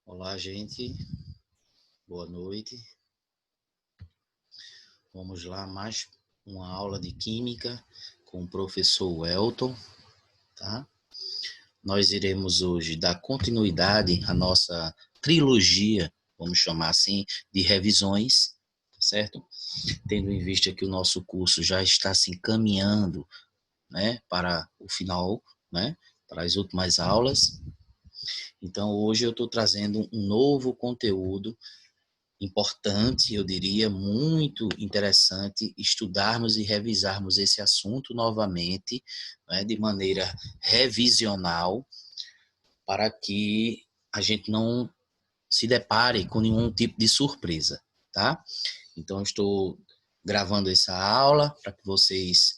Olá, gente. Boa noite. Vamos lá, mais uma aula de Química com o professor Welton, tá? Nós iremos hoje dar continuidade à nossa trilogia, vamos chamar assim, de revisões, tá certo? Tendo em vista que o nosso curso já está se encaminhando, né, para o final, né, para as últimas aulas. Então, hoje eu estou trazendo um novo conteúdo importante, eu diria, muito interessante estudarmos e revisarmos esse assunto novamente, né, de maneira revisional, para que a gente não se depare com nenhum tipo de surpresa, tá? Então, estou gravando essa aula para que vocês,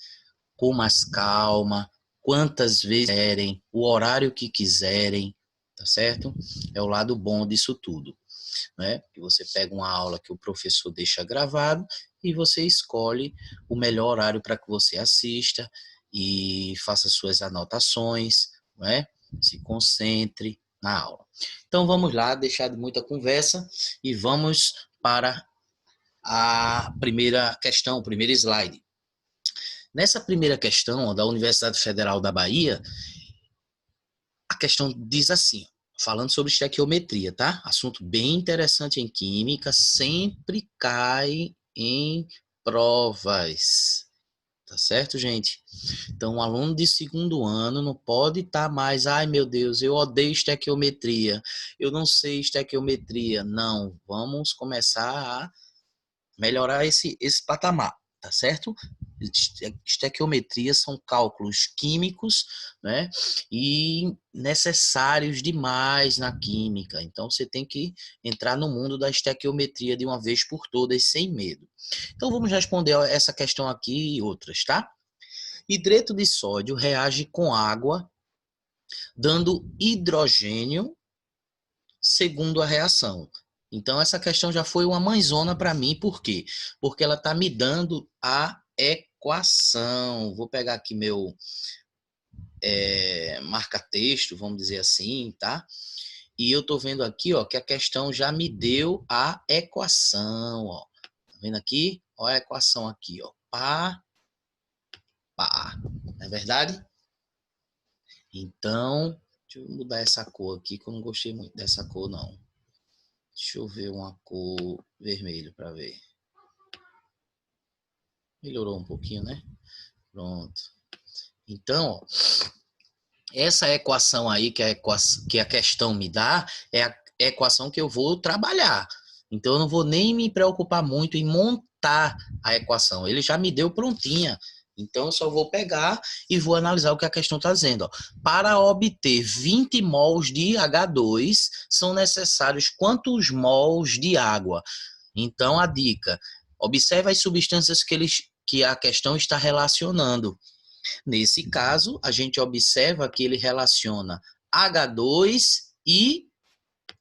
com mais calma, quantas vezes quiserem, o horário que quiserem, tá certo? É o lado bom disso tudo, né? Que você pega uma aula que o professor deixa gravado e você escolhe o melhor horário para que você assista e faça suas anotações, né? Se concentre na aula. Então vamos lá, deixar de muita conversa e vamos para a primeira questão, o primeiro slide. Nessa primeira questão da Universidade Federal da Bahia, a questão diz assim, falando sobre estequiometria, tá? Assunto bem interessante em química, sempre cai em provas, tá certo, gente? Então, um aluno de segundo ano não pode estar mais, ai meu Deus, eu odeio estequiometria, eu não sei estequiometria. Não, vamos começar a melhorar esse patamar, tá certo? Estequiometria são cálculos químicos, né? E necessários demais na química. Então, você tem que entrar no mundo da estequiometria de uma vez por todas, sem medo. Então, vamos responder essa questão aqui e outras, tá? Hidreto de sódio reage com água, dando hidrogênio segundo a reação. Então, essa questão já foi uma mãezona para mim, por quê? Porque ela está me dando a equação. Vou pegar aqui meu marca-texto, vamos dizer assim, tá? E eu estou vendo aqui, ó, que a questão já me deu a equação, ó. Tá vendo aqui? Olha a equação aqui, ó. Pá, pá. Não é verdade? Então, deixa eu mudar essa cor aqui, que eu não gostei muito dessa cor, não. Deixa eu ver uma cor vermelho para ver. Melhorou um pouquinho, né? Pronto. Então, ó, essa equação aí que a questão me dá é a equação que eu vou trabalhar. Então, eu não vou nem me preocupar muito em montar a equação. Ele já me deu prontinha. Então, eu só vou pegar e vou analisar o que a questão está dizendo. Ó. Para obter 20 mols de H2, são necessários quantos mols de água? Então, a dica, observe as substâncias que a questão está relacionando. Nesse caso, a gente observa que ele relaciona H2 e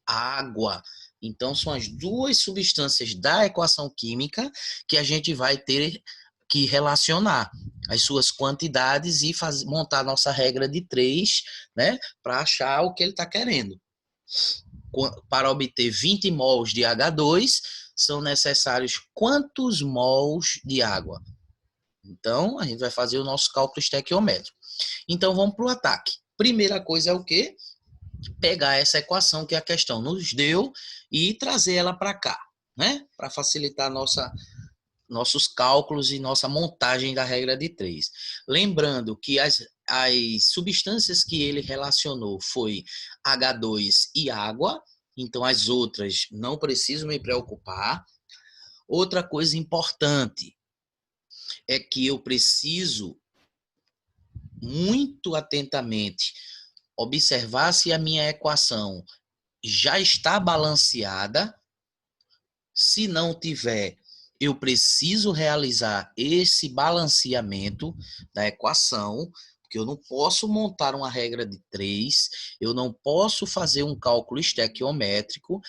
água. Então, são as duas substâncias da equação química que a gente vai ter que relacionar as suas quantidades e montar a nossa regra de 3, né, para achar o que ele está querendo. Para obter 20 mols de H2, são necessários quantos mols de água? Então, a gente vai fazer o nosso cálculo estequiométrico. Então, vamos para o ataque. Primeira coisa é o quê? Pegar essa equação que a questão nos deu e trazer ela para cá, né? Para facilitar nossos cálculos e nossa montagem da regra de 3. Lembrando que as substâncias que ele relacionou foi H2 e água, então as outras não preciso me preocupar. Outra coisa importante é que eu preciso muito atentamente observar se a minha equação já está balanceada. Se não tiver, eu preciso realizar esse balanceamento da equação, porque eu não posso montar uma regra de 3, eu não posso fazer um cálculo estequiométrico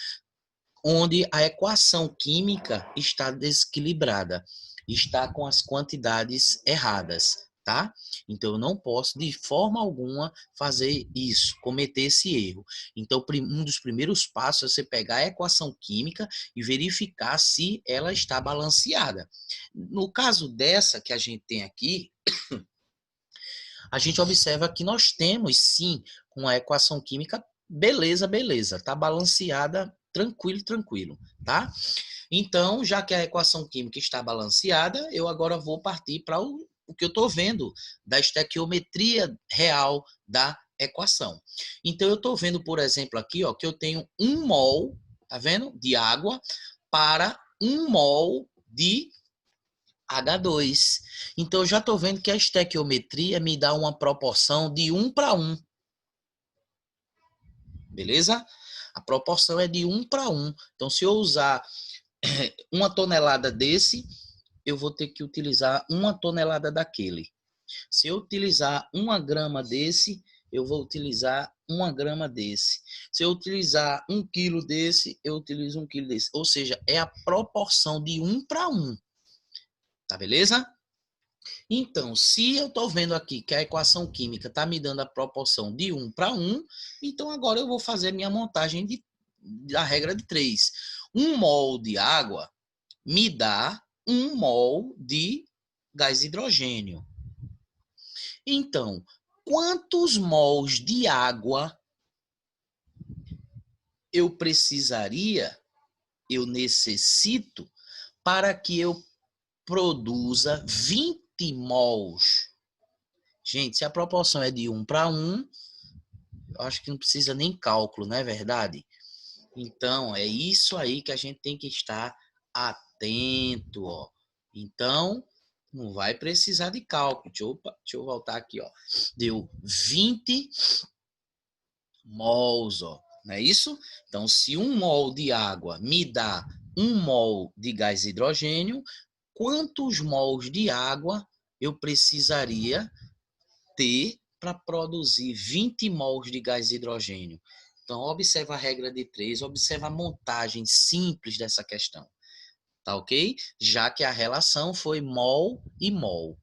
onde a equação química está desequilibrada, está com as quantidades erradas, tá? Então, eu não posso, de forma alguma, fazer isso, cometer esse erro. Então, um dos primeiros passos é você pegar a equação química e verificar se ela está balanceada. No caso dessa que a gente tem aqui, a gente observa que nós temos, sim, com a equação química, beleza, beleza, tá balanceada, tranquilo, tranquilo, tá? Então, já que a equação química está balanceada, eu agora vou partir para o que eu estou vendo da estequiometria real da equação. Então, eu estou vendo, por exemplo, aqui, ó, que eu tenho 1 mol, tá vendo? De água para 1 mol de H2. Então, eu já estou vendo que a estequiometria me dá uma proporção de 1 para 1. Beleza? A proporção é de 1 para 1. Então, se eu usar 1 tonelada desse, eu vou ter que utilizar 1 tonelada daquele. Se eu utilizar 1 grama desse, eu vou utilizar 1 grama desse. Se eu utilizar 1 quilo desse, eu utilizo 1 quilo desse. Ou seja, é a proporção de 1 para 1. Tá beleza? Então, se eu estou vendo aqui que a equação química está me dando a proporção de 1 para 1, então agora eu vou fazer minha montagem da regra de 3. 1 mol de água me dá 1 mol de gás hidrogênio. Então, quantos mols de água eu precisaria, eu necessito, para que eu produza 20 mols? Gente, se a proporção é de 1 para 1, eu acho que não precisa nem cálculo, não é verdade? Então, é isso aí que a gente tem que estar atento, ó. Então, não vai precisar de cálculo. Deixa eu voltar aqui, ó. Deu 20 mols, ó. Não é isso? Então, se 1 mol de água me dá 1 mol de gás hidrogênio, quantos mols de água eu precisaria ter para produzir 20 mols de gás hidrogênio? Então, observa a regra de 3, observa a montagem simples dessa questão. Tá ok? Já que a relação foi mol e mol.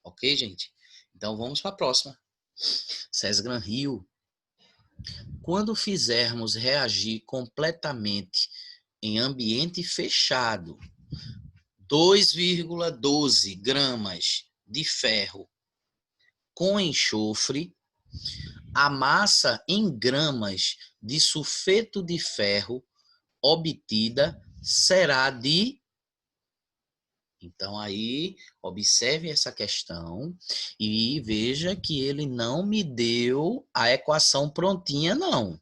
Ok, gente? Então, vamos para a próxima. César Rio. Quando fizermos reagir completamente em ambiente fechado 2,12 gramas de ferro com enxofre, a massa em gramas de sulfeto de ferro obtida será de... Então, aí, observe essa questão e veja que ele não me deu a equação prontinha, não.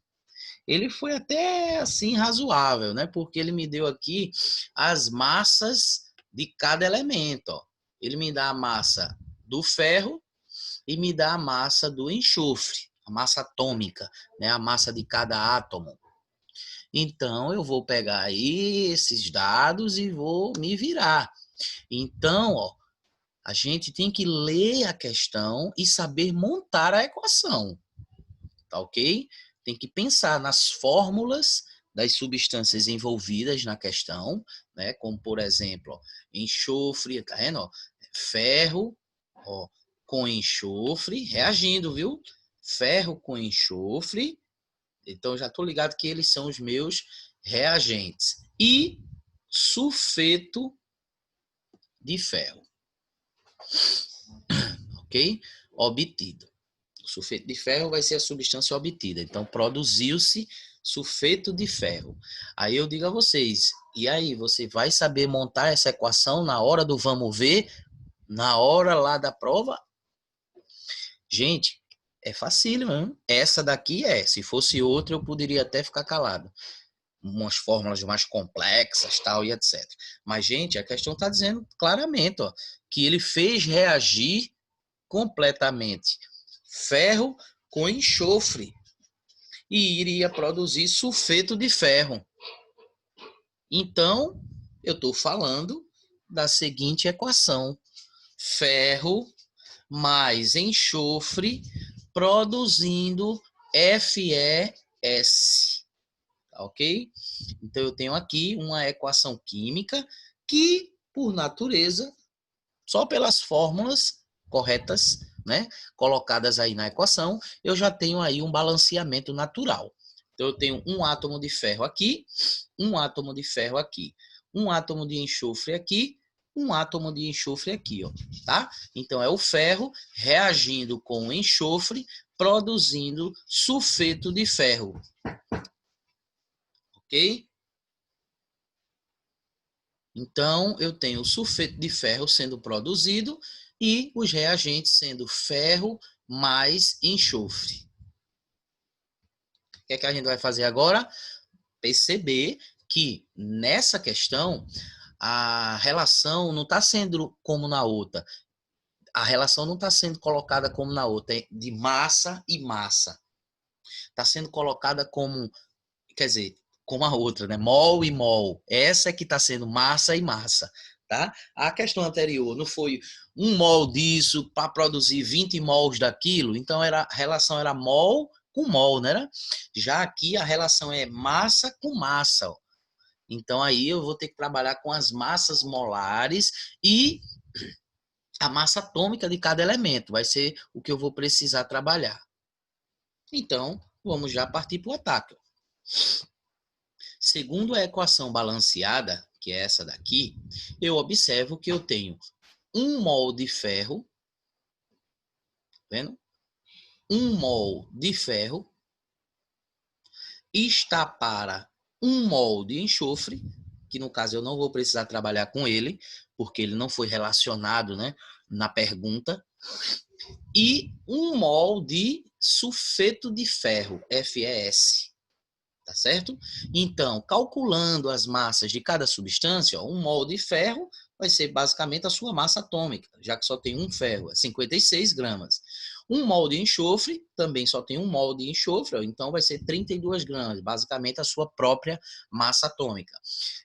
Ele foi até, assim, razoável, né? Porque ele me deu aqui as massas de cada elemento, ó. Ele me dá a massa do ferro e me dá a massa do enxofre, a massa atômica, né? A massa de cada átomo. Então, eu vou pegar aí esses dados e vou me virar. Então, ó, a gente tem que ler a questão e saber montar a equação, tá ok? Tem que pensar nas fórmulas das substâncias envolvidas na questão, né? Como, por exemplo, ó, enxofre, tá vendo? Ó, ferro, ó, com enxofre, reagindo, viu? Ferro com enxofre. Então, já estou ligado que eles são os meus reagentes. E sulfeto de ferro, ok? Obtido. O sulfeto de ferro vai ser a substância obtida. Então, produziu-se sulfeto de ferro. Aí eu digo a vocês, e aí, você vai saber montar essa equação na hora do vamos ver? Na hora lá da prova? Gente, é facílimo, hein? Essa daqui é. Se fosse outra, eu poderia até ficar calado. Umas fórmulas mais complexas, tal, e etc. Mas, gente, a questão está dizendo claramente, ó, que ele fez reagir completamente ferro com enxofre e iria produzir sulfeto de ferro. Então, eu estou falando da seguinte equação: ferro mais enxofre produzindo FeS. Tá ok? Então, eu tenho aqui uma equação química que, por natureza, só pelas fórmulas, corretas, né, colocadas aí na equação, eu já tenho aí um balanceamento natural. Então, eu tenho um átomo de ferro aqui, um átomo de ferro aqui, um átomo de enxofre aqui, um átomo de enxofre aqui, ó, tá? Então, é o ferro reagindo com o enxofre, produzindo sulfeto de ferro, ok? Então, eu tenho o sulfeto de ferro sendo produzido e os reagentes sendo ferro mais enxofre. O que é que a gente vai fazer agora? Perceber que nessa questão a relação não está sendo como na outra. A relação não está sendo colocada como na outra, é de massa e massa. Está sendo colocada como, quer dizer, como a outra, né? Mol e mol. Essa é que está sendo massa e massa, tá? A questão anterior não foi 1 mol disso para produzir 20 mols daquilo, então a relação era mol com mol, né? Já aqui a relação é massa com massa, ó. Então aí eu vou ter que trabalhar com as massas molares e a massa atômica de cada elemento. Vai ser o que eu vou precisar trabalhar. Então, vamos já partir para o ataque. Segundo a equação balanceada, que é essa daqui, eu observo que eu tenho 1 mol de ferro, vendo? 1 mol de ferro está para 1 mol de enxofre, que no caso eu não vou precisar trabalhar com ele, porque ele não foi relacionado, né, na pergunta, e 1 mol de sulfeto de ferro, FeS. Tá certo? Então, calculando as massas de cada substância, ó, 1 mol de ferro vai ser basicamente a sua massa atômica, já que só tem um ferro, é 56 gramas. 1 mol de enxofre, também só tem 1 mol de enxofre, ó, então vai ser 32 gramas, basicamente a sua própria massa atômica.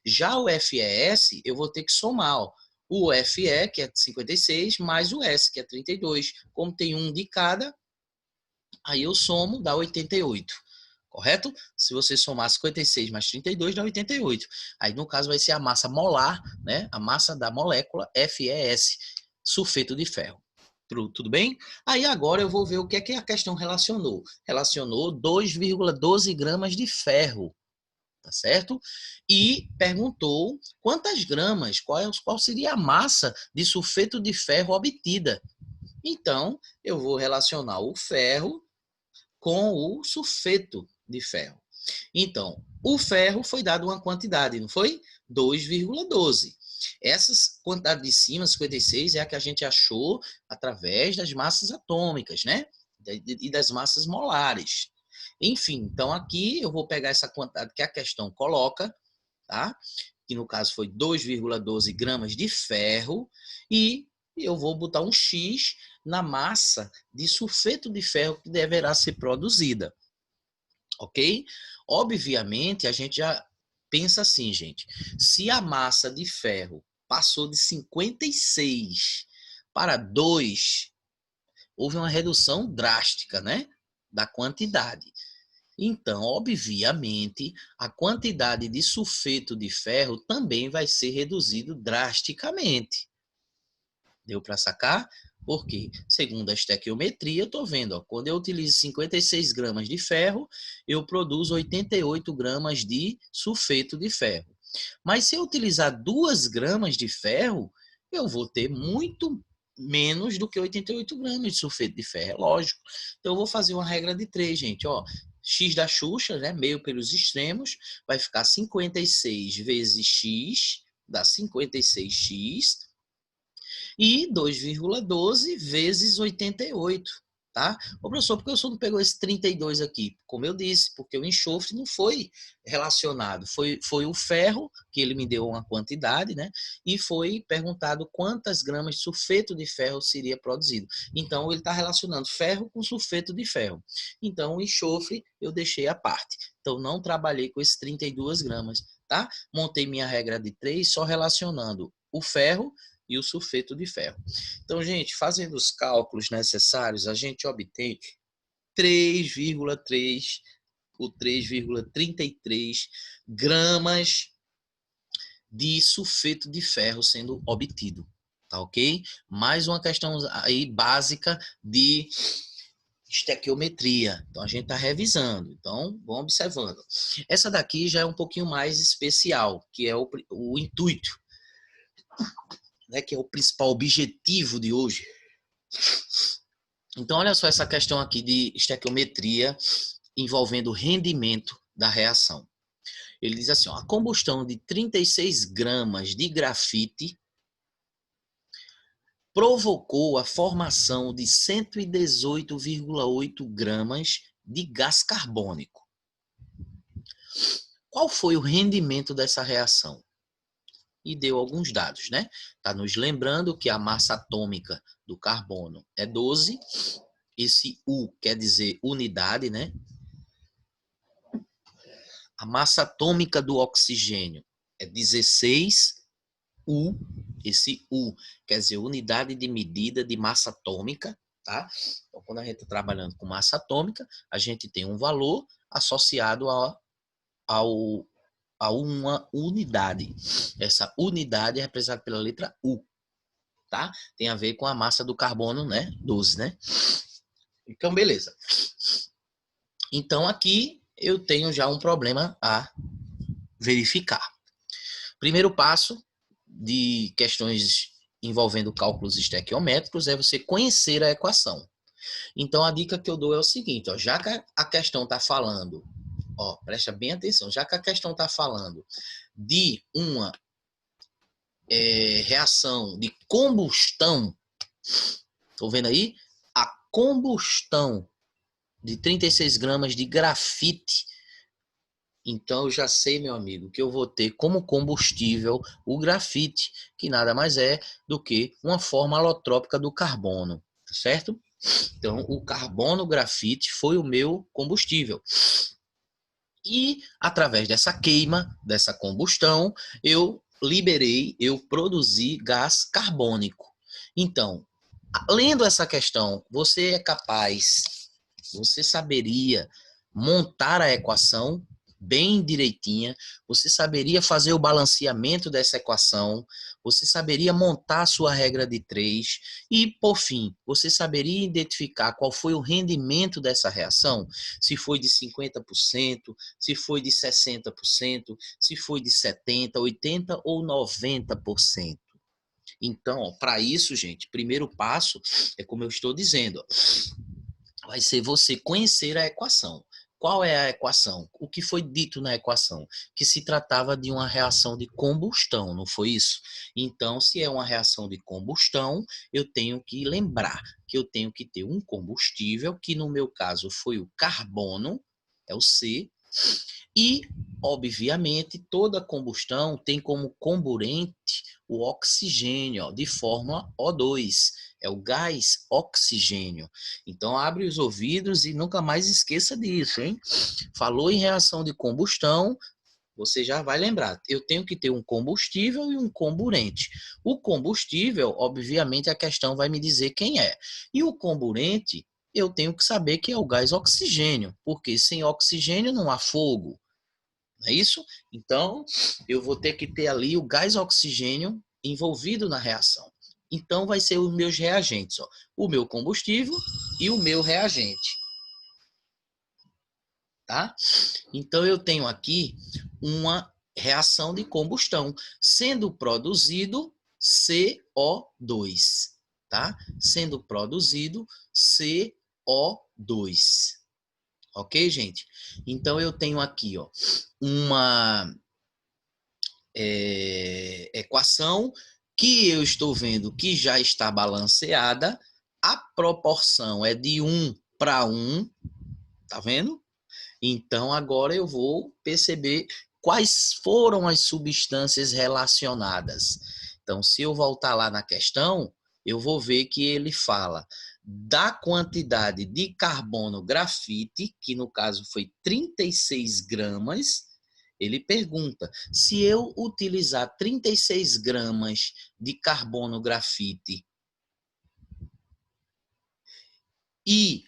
Já o FeS, eu vou ter que somar, ó, o Fe, que é 56, mais o S, que é 32. Como tem um de cada, aí eu somo, dá 88. Correto? Se você somar 56 mais 32, dá 88. Aí, no caso, vai ser a massa molar, né? A massa da molécula FeS, sulfeto de ferro. Tudo bem? Aí, agora, eu vou ver o que é que a questão relacionou. Relacionou 2,12 gramas de ferro, tá certo? E perguntou quantas gramas, qual seria a massa de sulfeto de ferro obtida. Então, eu vou relacionar o ferro com o sulfeto de ferro. Então, o ferro foi dado uma quantidade, não foi? 2,12. Essas quantidades de cima, 56, é a que a gente achou através das massas atômicas, né? E das massas molares. Enfim, então aqui eu vou pegar essa quantidade que a questão coloca, tá? Que no caso foi 2,12 gramas de ferro, e eu vou botar um X na massa de sulfeto de ferro que deverá ser produzida, ok? Obviamente, a gente já pensa assim, gente, se a massa de ferro passou de 56 para 2, houve uma redução drástica, né, da quantidade. Então, obviamente, a quantidade de sulfeto de ferro também vai ser reduzido drasticamente. Deu para sacar? Porque, segundo a estequiometria, eu estou vendo, ó, quando eu utilizo 56 gramas de ferro, eu produzo 88 gramas de sulfeto de ferro. Mas se eu utilizar 2 gramas de ferro, eu vou ter muito menos do que 88 gramas de sulfeto de ferro, é lógico. Então, eu vou fazer uma regra de 3, gente. Ó, x da Xuxa, né, meio pelos extremos, vai ficar 56 vezes x, dá 56x, e 2,12 vezes 88, tá? Ô, professor, por que o senhor não pegou esse 32 aqui? Como eu disse, porque o enxofre não foi relacionado, foi o ferro, que ele me deu uma quantidade, né? E foi perguntado quantas gramas de sulfeto de ferro seria produzido. Então, ele está relacionando ferro com sulfeto de ferro. Então, o enxofre eu deixei à parte. Então, não trabalhei com esses 32 gramas, tá? Montei minha regra de 3 só relacionando o ferro e o sulfeto de ferro. Então, gente, fazendo os cálculos necessários, a gente obtém 3,3 ou 3,33 gramas de sulfeto de ferro sendo obtido. tá ok? Mais uma questão aí básica de estequiometria. Então, a gente está revisando. Então, vamos observando. Essa daqui já é um pouquinho mais especial, que é o intuito, né, que é o principal objetivo de hoje. Então, olha só essa questão aqui de estequiometria envolvendo o rendimento da reação. Ele diz assim, ó, a combustão de 36 gramas de grafite provocou a formação de 118,8 gramas de gás carbônico. Qual foi o rendimento dessa reação? E deu alguns dados, né? Está nos lembrando que a massa atômica do carbono é 12, esse U quer dizer unidade, né? A massa atômica do oxigênio é 16, U, esse U quer dizer unidade de medida de massa atômica, tá? Então, quando a gente está trabalhando com massa atômica, a gente tem um valor associado a uma unidade. Essa unidade é representada pela letra U, tá? Tem a ver com a massa do carbono, né? 12, né? Então, beleza. Então, aqui eu tenho já um problema a verificar. Primeiro passo de questões envolvendo cálculos estequiométricos é você conhecer a equação. Então, a dica que eu dou é o seguinte, ó, já que a questão está falando, ó, presta bem atenção, já que a questão está falando de uma reação de combustão, estou vendo aí? A combustão de 36 gramas de grafite. Então, eu já sei, meu amigo, que eu vou ter como combustível o grafite, que nada mais é do que uma forma alotrópica do carbono, certo? Então, o carbono grafite foi o meu combustível. E, através dessa queima, dessa combustão, eu produzi gás carbônico. Então, lendo essa questão, você saberia montar a equação bem direitinha, você saberia fazer o balanceamento dessa equação, você saberia montar a sua regra de 3 e, por fim, você saberia identificar qual foi o rendimento dessa reação, se foi de 50%, se foi de 60%, se foi de 70%, 80% ou 90%. Então, para isso, gente, primeiro passo é como eu estou dizendo, vai ser você conhecer a equação. Qual é a equação? O que foi dito na equação? Que se tratava de uma reação de combustão, não foi isso? Então, se é uma reação de combustão, eu tenho que lembrar que eu tenho que ter um combustível, que no meu caso foi o carbono, é o C, e, obviamente, toda combustão tem como comburente o oxigênio, ó, de fórmula O2. É o gás oxigênio. Então, abre os ouvidos e nunca mais esqueça disso, hein? Falou em reação de combustão, você já vai lembrar. Eu tenho que ter um combustível e um comburente. O combustível, obviamente, a questão vai me dizer quem é. E o comburente, eu tenho que saber que é o gás oxigênio, porque sem oxigênio não há fogo. Não é isso? Então, eu vou ter que ter ali o gás oxigênio envolvido na reação. Então, vai ser os meus reagentes, ó, o meu combustível e o meu reagente. Tá? Então, eu tenho aqui uma reação de combustão, sendo produzido CO2, tá? Sendo produzido CO2. Ok, gente? Então, eu tenho aqui, ó, uma equação que eu estou vendo que já está balanceada, a proporção é de 1 para 1, tá vendo? Então, agora eu vou perceber quais foram as substâncias relacionadas. Então, se eu voltar lá na questão, eu vou ver que ele fala da quantidade de carbono grafite, que no caso foi 36 gramas. Ele pergunta, se eu utilizar 36 gramas de carbono grafite e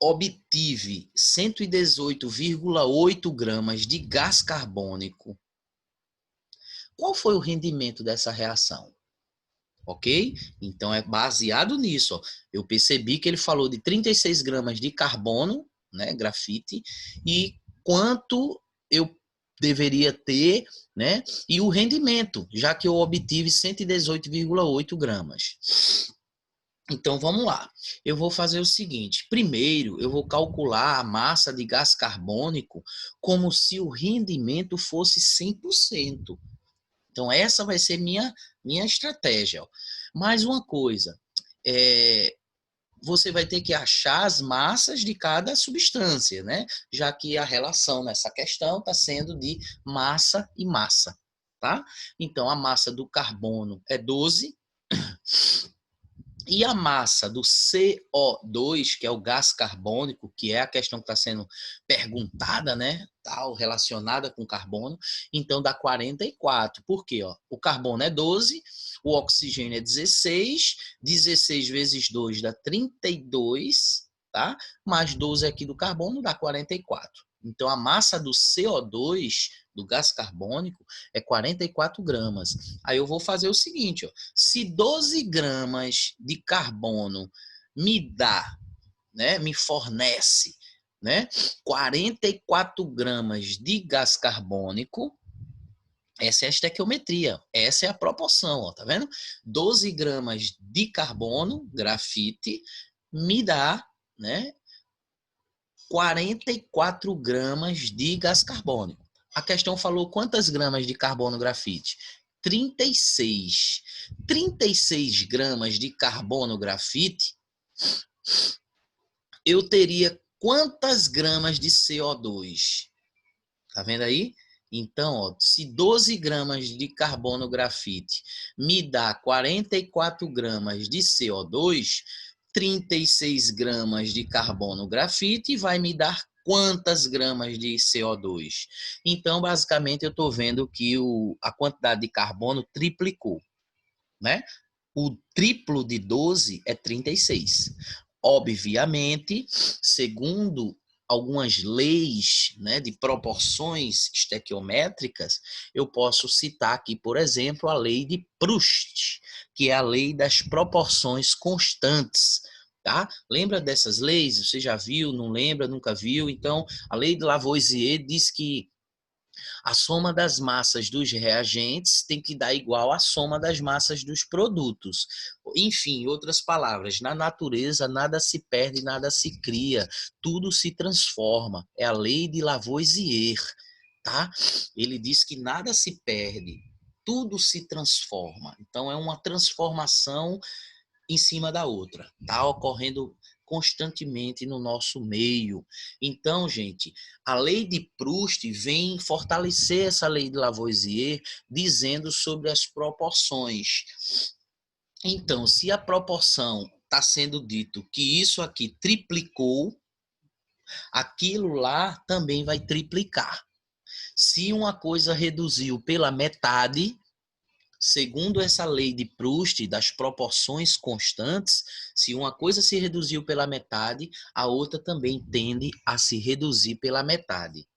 obtive 118,8 gramas de gás carbônico, qual foi o rendimento dessa reação? ok? Então, é baseado nisso, ó. Eu percebi que ele falou de 36 gramas de carbono, né, grafite, e quanto eu deveria ter, né, e o rendimento, já que eu obtive 118,8 gramas. Então, vamos lá. Eu vou fazer o seguinte. Primeiro, eu vou calcular a massa de gás carbônico como se o rendimento fosse 100%. Então, essa vai ser minha estratégia. Ó. Mais uma coisa. Você vai ter que achar as massas de cada substância, né? Já que a relação nessa questão está sendo de massa e massa, tá? Então, a massa do carbono é 12, e a massa do CO2, que é o gás carbônico, que é a questão que está sendo perguntada, né? Tal, relacionada com carbono, então dá 44. Por quê? Ó? O carbono é 12, o oxigênio é 16, 16 vezes 2 dá 32, tá? Mais 12 aqui do carbono dá 44. Então, a massa do CO2, do gás carbônico, é 44 gramas. Aí eu vou fazer o seguinte, ó. Se 12 gramas de carbono me dá, né, me fornece, né, 44 gramas de gás carbônico, essa é a estequiometria, essa é a proporção, ó, tá vendo? 12 gramas de carbono, grafite, me dá, né, 44 gramas de gás carbônico. A questão falou quantas gramas de carbono grafite? 36. 36 gramas de carbono grafite, eu teria quantas gramas de CO2? Tá vendo aí? Então, ó, se 12 gramas de carbono grafite me dá 44 gramas de CO2, 36 gramas de carbono grafite vai me dar quantas gramas de CO2? Então, basicamente, eu estou vendo que a quantidade de carbono triplicou, né? O triplo de 12 é 36. Obviamente, segundo algumas leis, né, de proporções estequiométricas, eu posso citar aqui, por exemplo, a lei de Proust, que é a lei das proporções constantes. Tá? Lembra dessas leis? Você já viu, não lembra, nunca viu? Então, a lei de Lavoisier diz que a soma das massas dos reagentes tem que dar igual à soma das massas dos produtos. Enfim, em outras palavras, na natureza nada se perde, nada se cria, tudo se transforma. É a lei de Lavoisier, tá? Ele diz que nada se perde, tudo se transforma. Então é uma transformação em cima da outra. Tá ocorrendo constantemente no nosso meio. Então, gente, a lei de Proust vem fortalecer essa lei de Lavoisier, dizendo sobre as proporções. Então, se a proporção está sendo dito que isso aqui triplicou, aquilo lá também vai triplicar. Se uma coisa reduziu pela metade, segundo essa lei de Proust, das proporções constantes, se uma coisa se reduziu pela metade, a outra também tende a se reduzir pela metade.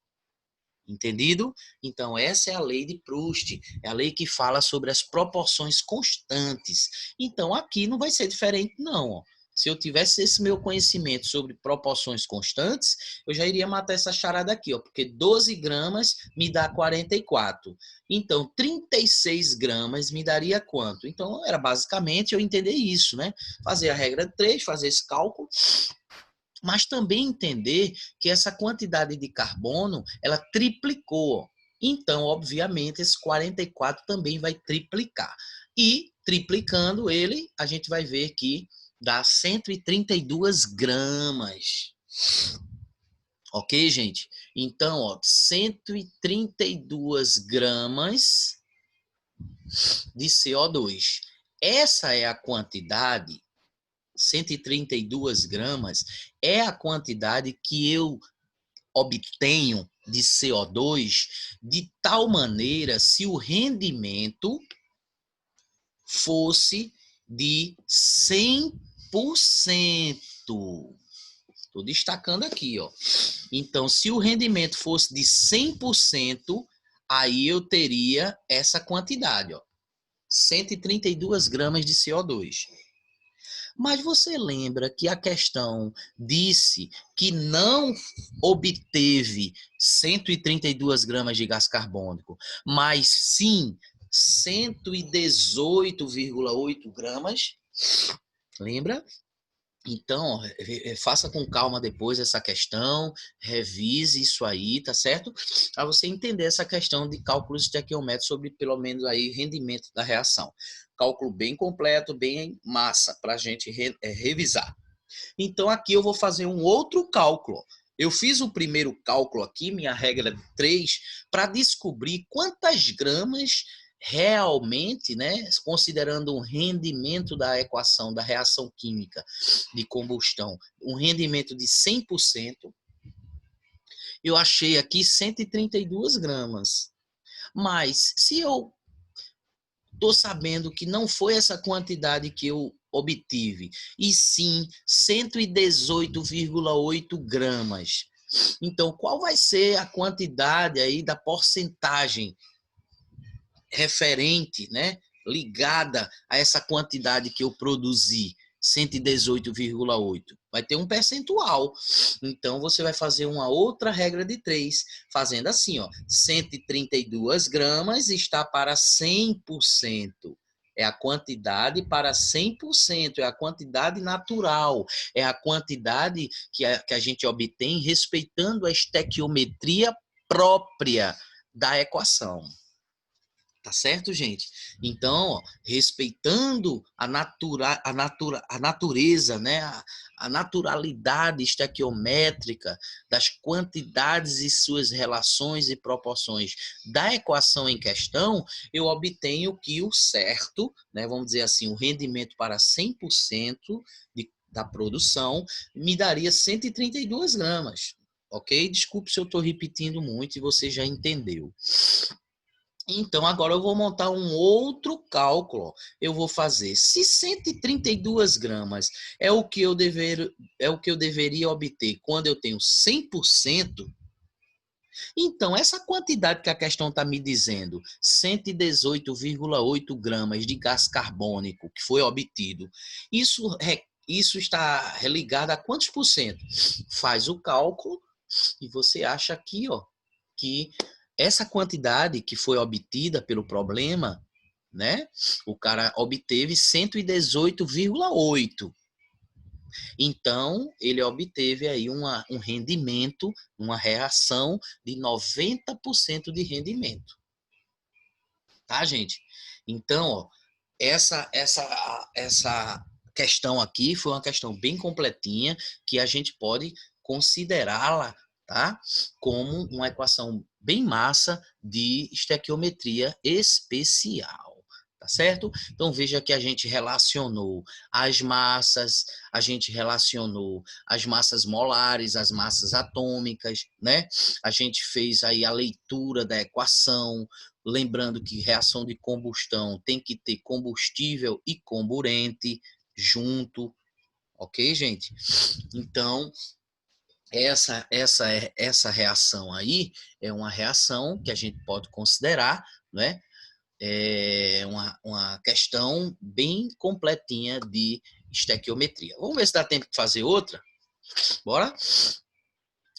Entendido? Então, essa é a lei de Proust, é a lei que fala sobre as proporções constantes. Então, aqui não vai ser diferente, não. Ó. Se eu tivesse esse meu conhecimento sobre proporções constantes, eu já iria matar essa charada aqui, ó, porque 12 gramas me dá 44. Então, 36 gramas me daria quanto? Então, era basicamente eu entender isso, né? Fazer a regra de 3, fazer esse cálculo, mas também entender que essa quantidade de carbono, ela triplicou. Então, obviamente, esse 44 também vai triplicar. E, triplicando ele, a gente vai ver que dá 132 gramas. Ok, gente? Então, ó, 132 gramas de CO2. Essa é a quantidade, 132 gramas, é a quantidade que eu obtenho de CO2 de tal maneira se o rendimento fosse de 100%. Estou destacando aqui, ó. Então, se o rendimento fosse de 100%, aí eu teria essa quantidade, ó. 132 gramas de CO2. Mas você lembra que a questão disse que não obteve 132 gramas de gás carbônico, mas sim 118,8 gramas? Lembra? Então, ó, faça com calma depois essa questão, revise isso aí, tá certo? Para você entender essa questão de cálculos estequiométricos sobre pelo menos aí rendimento da reação. Cálculo bem completo, bem massa para a gente revisar. Então, aqui eu vou fazer um outro cálculo. Eu fiz o primeiro cálculo aqui, minha regra de 3, para descobrir quantas gramas realmente, né, considerando o rendimento da equação da reação química de combustão, um rendimento de 100%, eu achei aqui 132 gramas. Mas se eu estou sabendo que não foi essa quantidade que eu obtive, e sim 118,8 gramas. Então, qual vai ser a quantidade aí da porcentagem referente, né, ligada a essa quantidade que eu produzi, 118,8? Vai ter um percentual. Então, você vai fazer uma outra regra de 3, fazendo assim, ó, 132 gramas está para 100%. É a quantidade para 100%, é a quantidade natural, é a quantidade que a gente obtém respeitando a estequiometria própria da equação. Tá certo, gente? Então, ó, respeitando a natureza, né? A naturalidade estequiométrica das quantidades e suas relações e proporções da equação em questão, eu obtenho que o certo, né, vamos dizer assim, o rendimento para 100% da produção me daria 132 gramas. Ok? Desculpe se eu estou repetindo muito e você já entendeu. Então, agora eu vou montar um outro cálculo. Eu vou fazer, se 132 gramas é o que eu deveria obter quando eu tenho 100%, então essa quantidade que a questão está me dizendo, 118,8 gramas de gás carbônico que foi obtido, isso está ligado a quantos por cento? Faz o cálculo e você acha aqui, ó, que essa quantidade que foi obtida pelo problema, né? O cara obteve 118,8. Então, ele obteve aí um rendimento, uma reação de 90% de rendimento. Tá, gente? Então, ó, essa questão aqui foi uma questão bem completinha que a gente pode considerá-la, tá, como uma equação bem massa de estequiometria especial. Tá certo? Então veja que a gente relacionou as massas, a gente relacionou as massas molares, as massas atômicas, né? A gente fez aí a leitura da equação, lembrando que reação de combustão tem que ter combustível e comburente junto, ok, gente? Então, essa reação aí é uma reação que a gente pode considerar, né? É uma questão bem completinha de estequiometria. Vamos ver se dá tempo de fazer outra? Bora?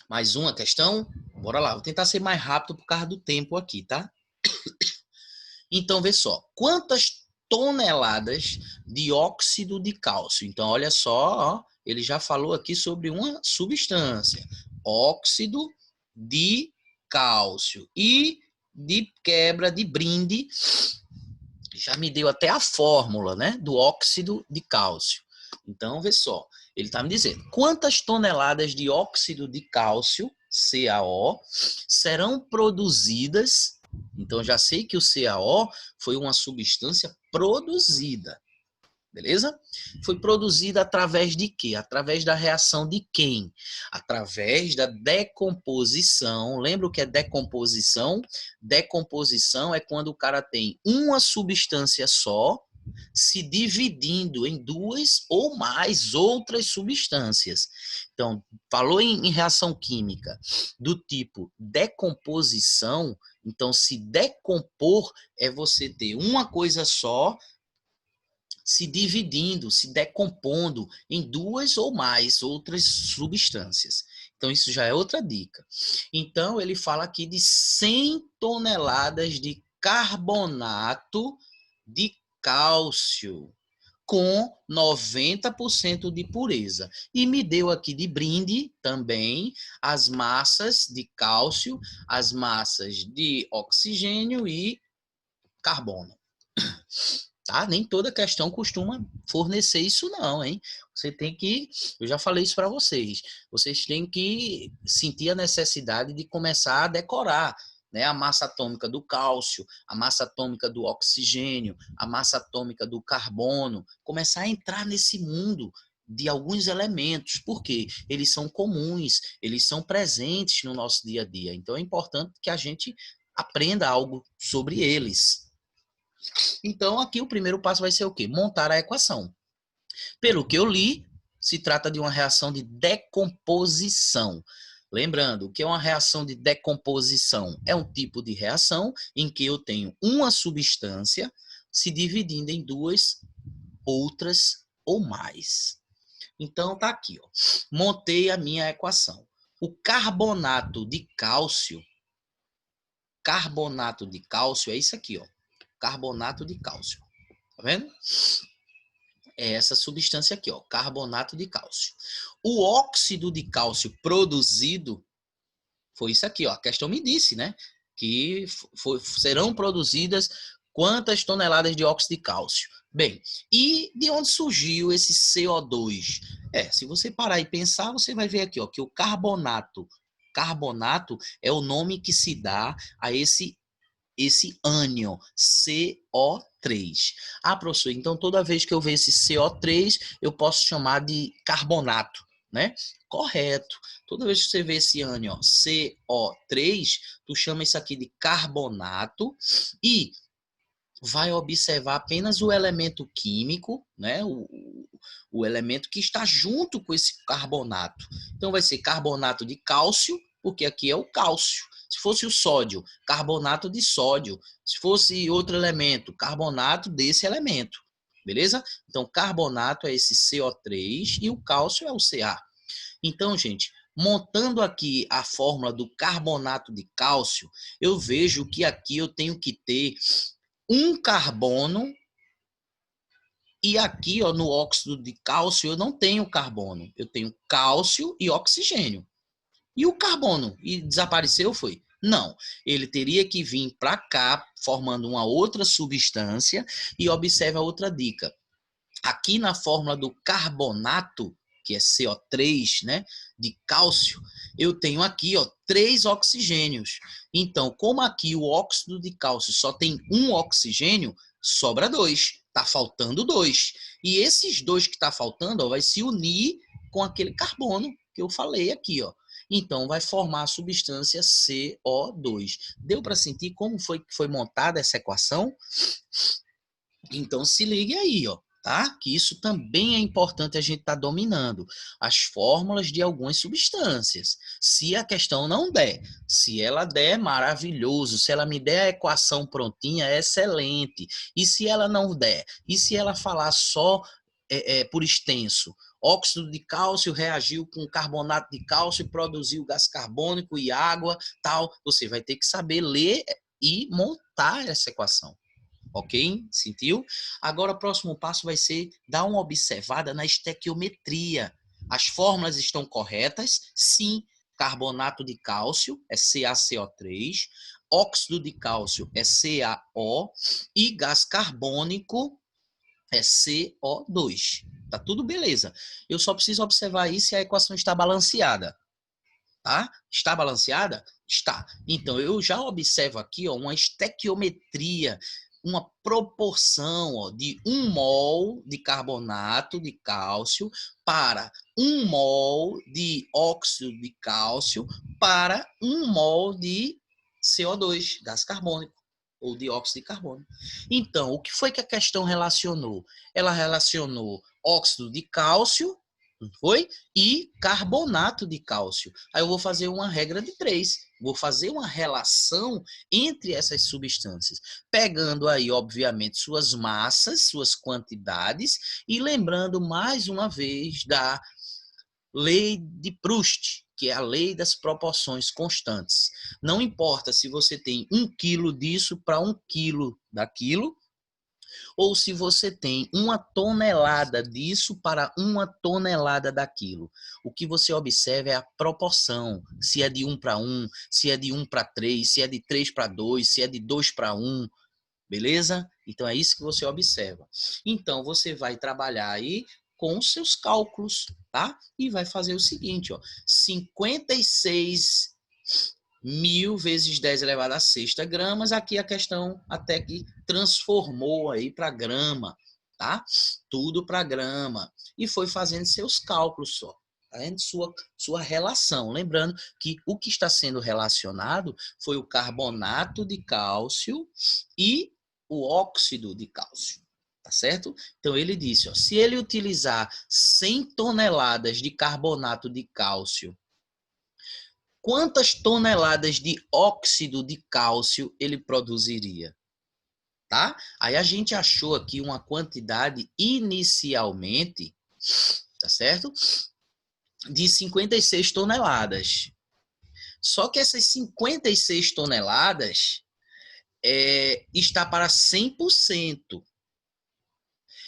Mais uma questão? Bora lá, vou tentar ser mais rápido por causa do tempo aqui, tá? Então, vê só, quantas toneladas de óxido de cálcio? Então, olha só, ó, ele já falou aqui sobre uma substância, óxido de cálcio. E de quebra, de brinde, já me deu até a fórmula, né, do óxido de cálcio. Então, vê só, ele está me dizendo, quantas toneladas de óxido de cálcio, CaO, serão produzidas. Então, já sei que o CaO foi uma substância produzida, beleza? Foi produzida através de quê? Através da reação de quem? Através da decomposição. Lembra o que é decomposição? Decomposição é quando o cara tem uma substância só, se dividindo em duas ou mais outras substâncias. Então, falou em reação química do tipo decomposição, então se decompor é você ter uma coisa só se dividindo, se decompondo em duas ou mais outras substâncias. Então, isso já é outra dica. Então, ele fala aqui de 100 toneladas de carbonato de cálcio com 90% de pureza. E me deu aqui de brinde também as massas de cálcio, as massas de oxigênio e carbono. Tá? Nem toda questão costuma fornecer isso não, hein? Você tem que, eu já falei isso para vocês têm que sentir a necessidade de começar a decorar, né? A massa atômica do cálcio, a massa atômica do oxigênio, a massa atômica do carbono, começar a entrar nesse mundo de alguns elementos, porque eles são comuns, eles são presentes no nosso dia a dia. Então é importante que a gente aprenda algo sobre eles. Então, aqui o primeiro passo vai ser o quê? Montar a equação. Pelo que eu li, se trata de uma reação de decomposição. Lembrando, o que é uma reação de decomposição? É um tipo de reação em que eu tenho uma substância se dividindo em duas outras ou mais. Então, tá aqui, ó. Montei a minha equação. O carbonato de cálcio é isso aqui, ó. Carbonato de cálcio. Tá vendo? É essa substância aqui, ó, carbonato de cálcio. O óxido de cálcio produzido foi isso aqui, ó. A questão me disse, né? Que serão produzidas quantas toneladas de óxido de cálcio? Bem, e de onde surgiu esse CO2? Se você parar e pensar, você vai ver aqui, ó, que o carbonato é o nome que se dá a esse ânion, CO3. Ah, professor, então toda vez que eu ver esse CO3, eu posso chamar de carbonato, né? Correto. Toda vez que você vê esse ânion, CO3, tu chama isso aqui de carbonato e vai observar apenas o elemento químico, né? O elemento que está junto com esse carbonato. Então vai ser carbonato de cálcio, porque aqui é o cálcio. Se fosse o sódio, carbonato de sódio. Se fosse outro elemento, carbonato desse elemento. Beleza? Então, carbonato é esse CO3 e o cálcio é o Ca. Então, gente, montando aqui a fórmula do carbonato de cálcio, eu vejo que aqui eu tenho que ter um carbono e aqui, ó, no óxido de cálcio, eu não tenho carbono. Eu tenho cálcio e oxigênio. E o carbono? E desapareceu, foi? Não. Ele teria que vir para cá, formando uma outra substância. E observe a outra dica. Aqui na fórmula do carbonato, que é CO3, né, de cálcio, eu tenho aqui, ó, 3 oxigênios. Então, como aqui o óxido de cálcio só tem um oxigênio, sobra 2. Tá faltando 2. E esses 2 que tá faltando, ó, vai se unir com aquele carbono que eu falei aqui, ó. Então, vai formar a substância CO2. Deu para sentir como foi que foi montada essa equação? Então, se ligue aí, ó. Tá? Que isso também é importante a gente estar dominando as fórmulas de algumas substâncias. Se a questão não der, se ela der, maravilhoso. Se ela me der a equação prontinha, é excelente. E se ela não der? E se ela falar só por extenso? Óxido de cálcio reagiu com carbonato de cálcio e produziu gás carbônico e água, tal. Você vai ter que saber ler e montar essa equação. Ok? Sentiu? Agora o próximo passo vai ser dar uma observada na estequiometria. As fórmulas estão corretas? Sim. Carbonato de cálcio é CaCO3, óxido de cálcio é CaO e gás carbônico é CO2. Tá tudo beleza. Eu só preciso observar aí se a equação está balanceada. Tá? Está balanceada? Está. Então, eu já observo aqui, ó, uma estequiometria, uma proporção, ó, de 1 mol de carbonato de cálcio para 1 mol de óxido de cálcio para 1 mol de CO2, gás carbônico. ou dióxido de carbono. Então, o que foi que a questão relacionou? Ela relacionou óxido de cálcio, não foi? E carbonato de cálcio. Aí eu vou fazer uma regra de 3. Vou fazer uma relação entre essas substâncias, pegando aí, obviamente, suas massas, suas quantidades, e lembrando mais uma vez da lei de Proust, que é a lei das proporções constantes. Não importa se você tem 1 quilo disso para 1 quilo daquilo, ou se você tem 1 tonelada disso para 1 tonelada daquilo. O que você observa é a proporção, se é de 1 para 1, se é de 1 para 3, se é de 3 para 2, se é de 2 para 1, beleza? Então é isso que você observa. Então você vai trabalhar aí com os seus cálculos, tá? E vai fazer o seguinte, ó, 56 mil vezes 10 elevado a sexta gramas, aqui a questão até que transformou aí para grama, tá? Tudo para grama. E foi fazendo seus cálculos só. Tá vendo? Sua relação. Lembrando que o que está sendo relacionado foi o carbonato de cálcio e o óxido de cálcio. Tá certo? Então ele disse, ó, se ele utilizar 100 toneladas de carbonato de cálcio, quantas toneladas de óxido de cálcio ele produziria? Tá? Aí a gente achou aqui uma quantidade inicialmente, tá certo? De 56 toneladas. Só que essas 56 toneladas está para 100%.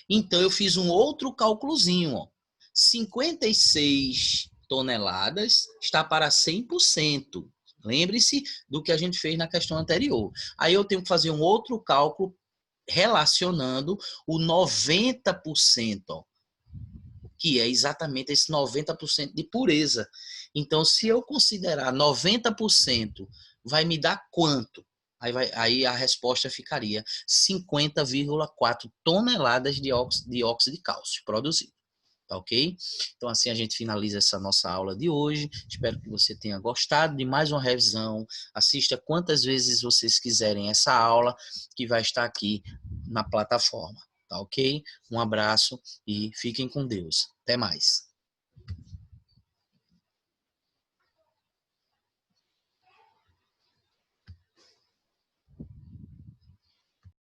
Então eu fiz um outro cálculozinho, ó. 56 toneladas está para 100%. Lembre-se do que a gente fez na questão anterior. Aí eu tenho que fazer um outro cálculo relacionando o 90%, ó, que é exatamente esse 90% de pureza. Então, se eu considerar 90%, vai me dar quanto? Aí a resposta ficaria 50,4 toneladas de óxido de cálcio produzido. Tá ok? Então, assim a gente finaliza essa nossa aula de hoje. Espero que você tenha gostado de mais uma revisão. Assista quantas vezes vocês quiserem essa aula, que vai estar aqui na plataforma. Tá ok? Um abraço e fiquem com Deus. Até mais.